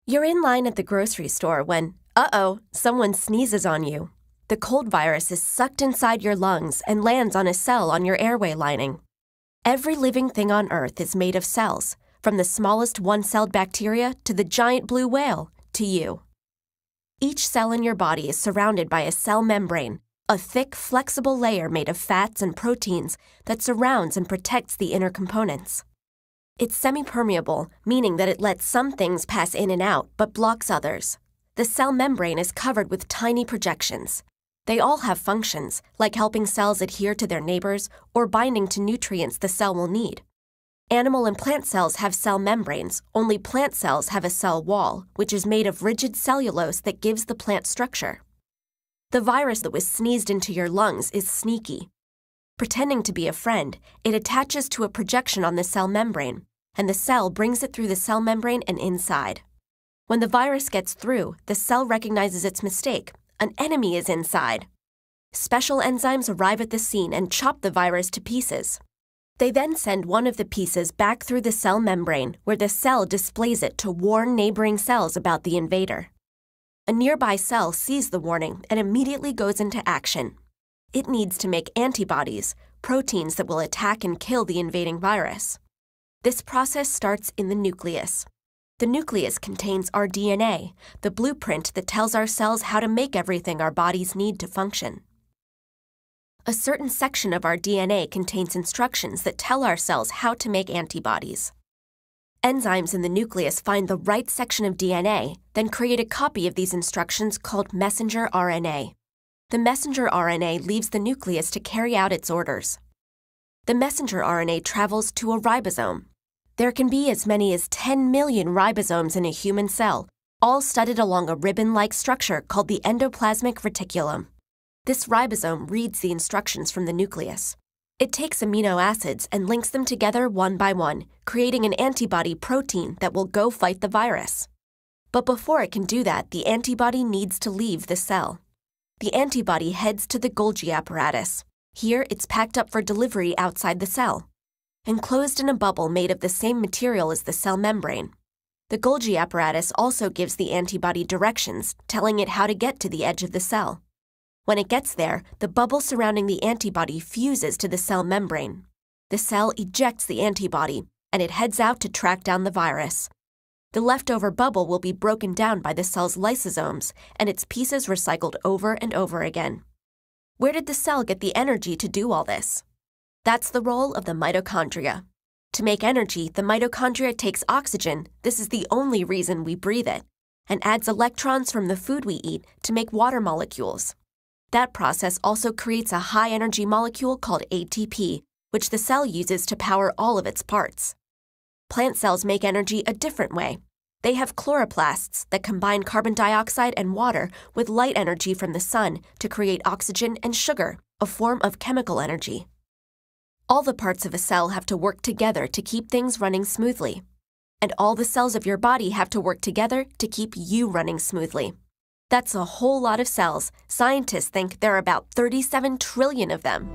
You're in line at the grocery store when, someone sneezes on you. The cold virus is sucked inside your lungs and lands on a cell on your airway lining. Every living thing on Earth is made of cells, from the smallest one-celled bacteria to the giant blue whale to you. Each cell in your body is surrounded by a cell membrane, a thick, flexible layer made of fats and proteins that surrounds and protects the inner components. It's semi-permeable, meaning that it lets some things pass in and out but blocks others. The cell membrane is covered with tiny projections. They all have functions, like helping cells adhere to their neighbors or binding to nutrients the cell will need. Animal and plant cells have cell membranes, only plant cells have a cell wall, which is made of rigid cellulose that gives the plant structure. The virus that was sneezed into your lungs is sneaky. Pretending to be a friend, it attaches to a projection on the cell membrane, and the cell brings it through the cell membrane and inside. When the virus gets through, the cell recognizes its mistake. An enemy is inside. Special enzymes arrive at the scene and chop the virus to pieces. They then send one of the pieces back through the cell membrane, where the cell displays it to warn neighboring cells about the invader. A nearby cell sees the warning and immediately goes into action. It needs to make antibodies, proteins that will attack and kill the invading virus. This process starts in the nucleus. The nucleus contains our DNA, the blueprint that tells our cells how to make everything our bodies need to function. A certain section of our DNA contains instructions that tell our cells how to make antibodies. Enzymes in the nucleus find the right section of DNA, then create a copy of these instructions called messenger RNA. The messenger RNA leaves the nucleus to carry out its orders. The messenger RNA travels to a ribosome. There can be as many as 10 million ribosomes in a human cell, all studded along a ribbon-like structure called the endoplasmic reticulum. This ribosome reads the instructions from the nucleus. It takes amino acids and links them together one by one, creating an antibody protein that will go fight the virus. But before it can do that, the antibody needs to leave the cell. The antibody heads to the Golgi apparatus. Here, it's packed up for delivery outside the cell, enclosed in a bubble made of the same material as the cell membrane. The Golgi apparatus also gives the antibody directions, telling it how to get to the edge of the cell. When it gets there, the bubble surrounding the antibody fuses to the cell membrane. The cell ejects the antibody, and it heads out to track down the virus. The leftover bubble will be broken down by the cell's lysosomes, and its pieces recycled over and over again. Where did the cell get the energy to do all this? That's the role of the mitochondria. To make energy, the mitochondria takes oxygen, this is the only reason we breathe it, and adds electrons from the food we eat to make water molecules. That process also creates a high-energy molecule called ATP, which the cell uses to power all of its parts. Plant cells make energy a different way. They have chloroplasts that combine carbon dioxide and water with light energy from the sun to create oxygen and sugar, a form of chemical energy. All the parts of a cell have to work together to keep things running smoothly. And all the cells of your body have to work together to keep you running smoothly. That's a whole lot of cells. Scientists think there are about 37 trillion of them.